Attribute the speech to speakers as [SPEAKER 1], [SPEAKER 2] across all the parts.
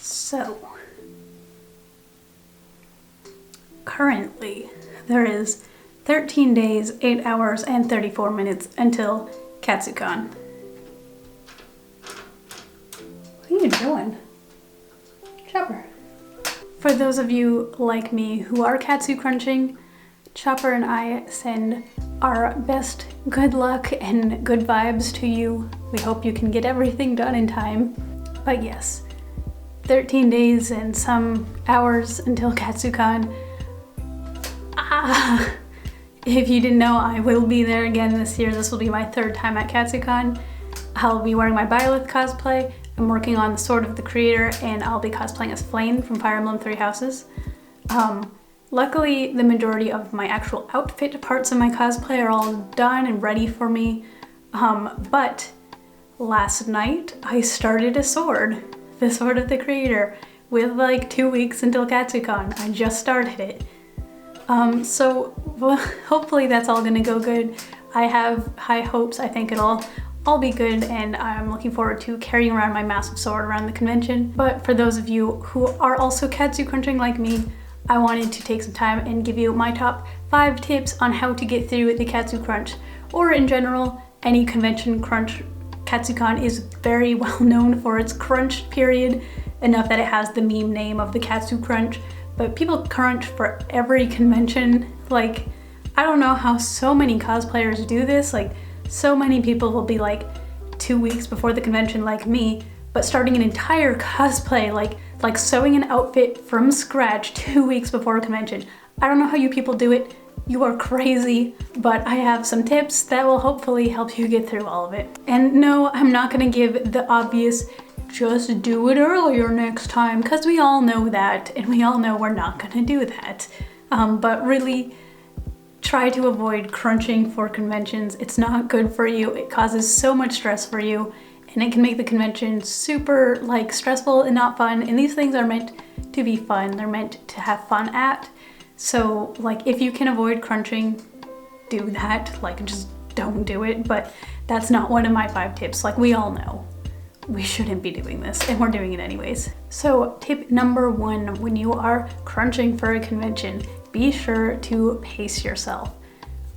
[SPEAKER 1] So, currently there is 13 days, 8 hours, and 34 minutes until Katsucon. What are you doing? Chopper. For those of you like me who are katsu crunching, Chopper and I send our best good luck and good vibes to you. We hope you can get everything done in time. But yes, 13 days and some hours until Katsucon. If you didn't know, I will be there again this year. This will be my 3rd time at Katsucon. I'll be wearing my Byleth cosplay. I'm working on the Sword of the Creator, and I'll be cosplaying as Flame from Fire Emblem Three Houses. Luckily, the majority of my actual outfit parts of my cosplay are all done and ready for me. But last night, I started a sword, the Sword of the Creator, with like 2 weeks until Katsucon. I just started it. So well, hopefully that's all gonna go good. I have high hopes. I think it'll all be good, and I'm looking forward to carrying around my massive sword around the convention. But for those of you who are also katsu crunching like me, I wanted to take some time and give you my top 5 tips on how to get through the katsu crunch, or in general, any convention crunch. Katsucon is very well known for its crunch period, enough that it has the meme name of the Katsu Crunch, but people crunch for every convention. Like, I don't know how so many cosplayers do this. Like, so many people will be like 2 weeks before the convention like me, but starting an entire cosplay, like sewing an outfit from scratch 2 weeks before a convention. I don't know how you people do it. You are crazy, but I have some tips that will hopefully help you get through all of it. And no, I'm not gonna give the obvious, just do it earlier next time, because we all know that, and we all know we're not gonna do that. But really, try to avoid crunching for conventions. It's not good for you. It causes so much stress for you, and it can make the convention super like stressful and not fun. And these things are meant to be fun. They're meant to have fun at. So like, if you can avoid crunching, do that. Like, just don't do it. But that's not one of my 5 tips. Like, we all know we shouldn't be doing this, and we're doing it anyways. So tip number 1, when you are crunching for a convention, be sure to pace yourself.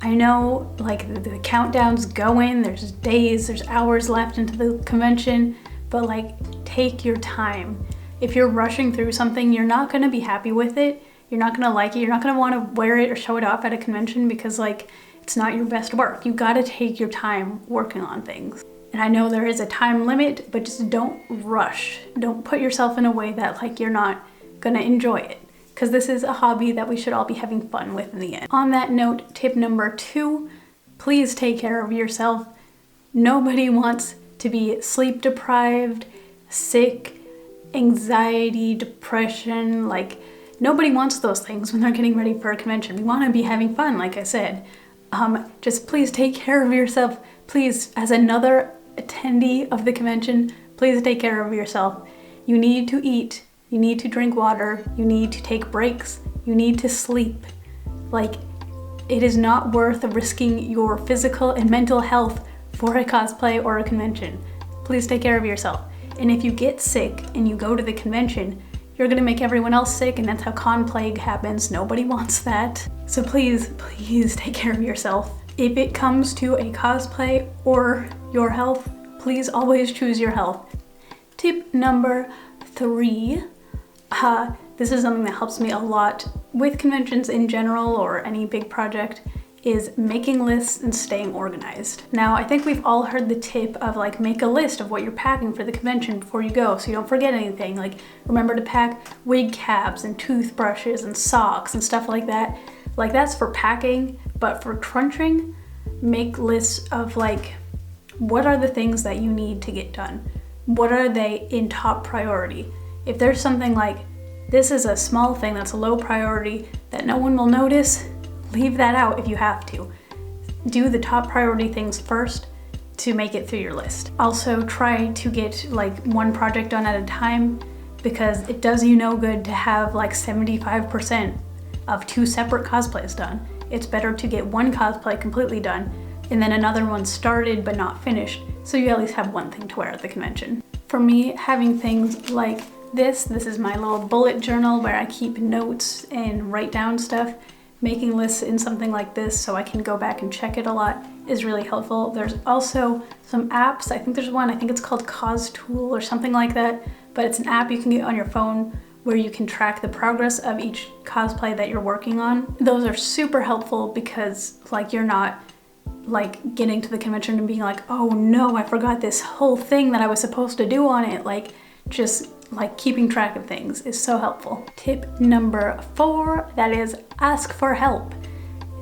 [SPEAKER 1] I know like the countdown's going, there's days, there's hours left into the convention, but like, take your time. If you're rushing through something, you're not gonna be happy with it. You're not gonna like it. You're not gonna wanna wear it or show it off at a convention because like, it's not your best work. You gotta take your time working on things. And I know there is a time limit, but just don't rush. Don't put yourself in a way that like, you're not gonna enjoy it, because this is a hobby that we should all be having fun with in the end. On that note, tip number 2, please take care of yourself. Nobody wants to be sleep deprived, sick, anxiety, depression. Like, nobody wants those things when they're getting ready for a convention. We want to be having fun, like I said. Just please take care of yourself. Please, as another attendee of the convention, please take care of yourself. You need to eat. You need to drink water. You need to take breaks. You need to sleep. Like, it is not worth risking your physical and mental health for a cosplay or a convention. Please take care of yourself. And if you get sick and you go to the convention, you're gonna make everyone else sick, and that's how con plague happens. Nobody wants that. So please, please take care of yourself. If it comes to a cosplay or your health, please always choose your health. Tip number 3, this is something that helps me a lot with conventions in general or any big project, is making lists and staying organized. Now, I think we've all heard the tip of like, make a list of what you're packing for the convention before you go so you don't forget anything. Like, remember to pack wig caps and toothbrushes and socks and stuff like that. Like, that's for packing, but for crunching, make lists of like, what are the things that you need to get done? What are they in top priority? If there's something like, this is a small thing that's a low priority that no one will notice, leave that out if you have to. Do the top priority things first to make it through your list. Also, try to get like one project done at a time, because it does you no good to have like 75% of 2 separate cosplays done. It's better to get one cosplay completely done and then another one started but not finished, so you at least have one thing to wear at the convention. For me, having things like This is my little bullet journal where I keep notes and write down stuff. Making lists in something like this so I can go back and check it a lot is really helpful. There's also some apps. I think there's one, I think it's called Cause Tool or something like that, but it's an app you can get on your phone where you can track the progress of each cosplay that you're working on. Those are super helpful because like you're not like getting to the convention and being like, oh no, I forgot this whole thing that I was supposed to do on it. Like just like keeping track of things is so helpful. Tip number 4, that is ask for help.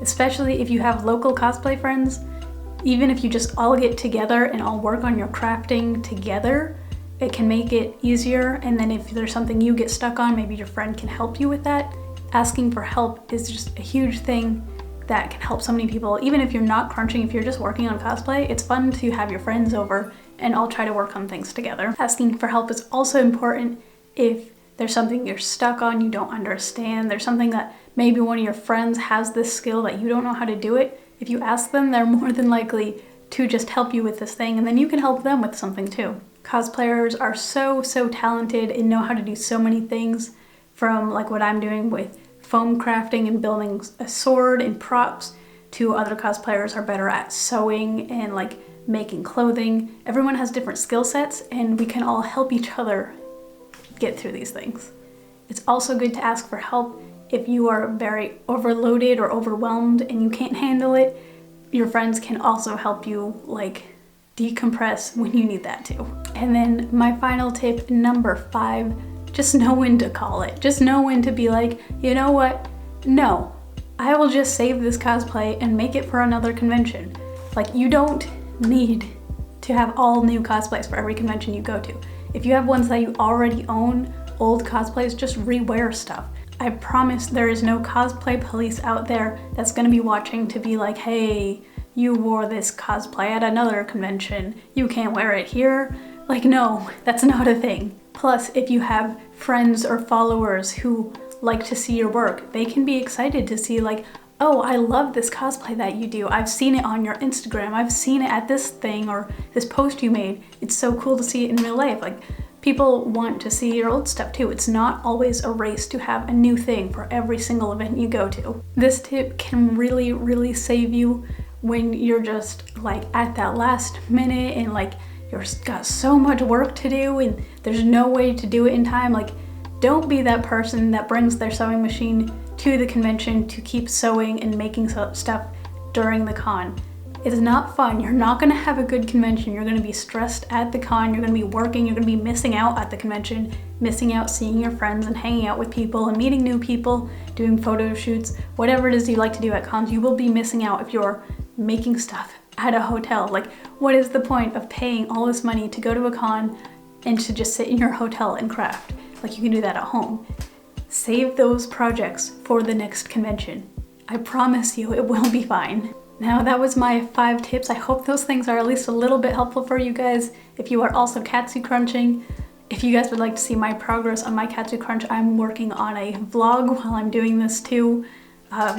[SPEAKER 1] Especially if you have local cosplay friends, even if you just all get together and all work on your crafting together, it can make it easier. And then if there's something you get stuck on, maybe your friend can help you with that. Asking for help is just a huge thing that can help so many people. Even if you're not crunching, if you're just working on cosplay, it's fun to have your friends over and all try to work on things together. Asking for help is also important if there's something you're stuck on, you don't understand, there's something that maybe one of your friends has this skill that you don't know how to do it. If you ask them, they're more than likely to just help you with this thing, and then you can help them with something too. Cosplayers are so talented and know how to do so many things, from like what I'm doing with foam crafting and building a sword and props, to other cosplayers are better at sewing and like making clothing. Everyone has different skill sets and we can all help each other get through these things. It's also good to ask for help if you are very overloaded or overwhelmed and you can't handle it. Your friends can also help you like decompress when you need that too. And then my final tip, number 5, just know when to call it. Just know when to be like, you know what? No, I will just save this cosplay and make it for another convention. Like, you don't need to have all new cosplays for every convention you go to. If you have ones that you already own, old cosplays, just rewear stuff. I promise there is no cosplay police out there that's gonna be watching to be like, hey, you wore this cosplay at another convention, you can't wear it here. Like, no, that's not a thing. Plus, if you have friends or followers who like to see your work, they can be excited to see like, oh, I love this cosplay that you do. I've seen it on your Instagram. I've seen it at this thing or this post you made. It's so cool to see it in real life. Like, people want to see your old stuff too. It's not always a race to have a new thing for every single event you go to. This tip can really save you when you're just like at that last minute and like you've got so much work to do and there's no way to do it in time. Like, don't be that person that brings their sewing machine to the convention to keep sewing and making stuff during the con. It is not fun. You're not gonna have a good convention. You're gonna be stressed at the con, you're gonna be working, you're gonna be missing out at the convention, missing out seeing your friends and hanging out with people and meeting new people, doing photo shoots, whatever it is you like to do at cons, you will be missing out if you're making stuff at a hotel. Like, what is the point of paying all this money to go to a con and to just sit in your hotel and craft? Like, you can do that at home. Save those projects for the next convention. I promise you it will be fine. Now, that was my 5 tips. I hope those things are at least a little bit helpful for you guys. If you are also Katsu crunching, if you guys would like to see my progress on my Katsu crunch, I'm working on a vlog while I'm doing this too.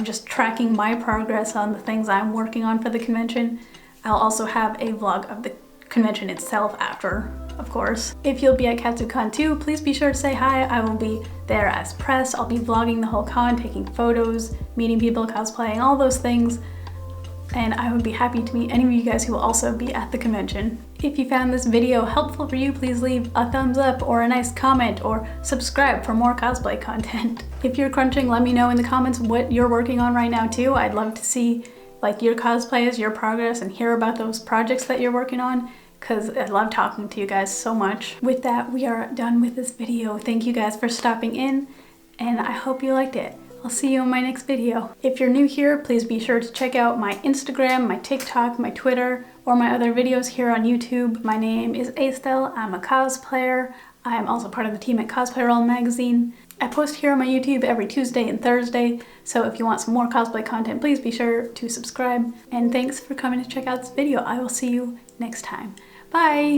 [SPEAKER 1] Just tracking my progress on the things I'm working on for the convention. I'll also have a vlog of the convention itself after, of course. If you'll be at Katsucon too, please be sure to say hi. I will be there as press. I'll be vlogging the whole con, taking photos, meeting people, cosplaying, all those things. And I would be happy to meet any of you guys who will also be at the convention. If you found this video helpful for you, please leave a thumbs up or a nice comment or subscribe for more cosplay content. If you're crunching, let me know in the comments what you're working on right now too. I'd love to see like your cosplays, your progress, and hear about those projects that you're working on, because I love talking to you guys so much. With that, we are done with this video. Thank you guys for stopping in, and I hope you liked it. I'll see you in my next video. If you're new here, please be sure to check out my Instagram, my TikTok, my Twitter, or my other videos here on YouTube. My name is Aesthel. I'm a cosplayer. I am also part of the team at Cosplay Roll magazine. I post here on my YouTube every Tuesday and Thursday, so if you want some more cosplay content, please be sure to subscribe. And thanks for coming to check out this video. I will see you next time. Bye!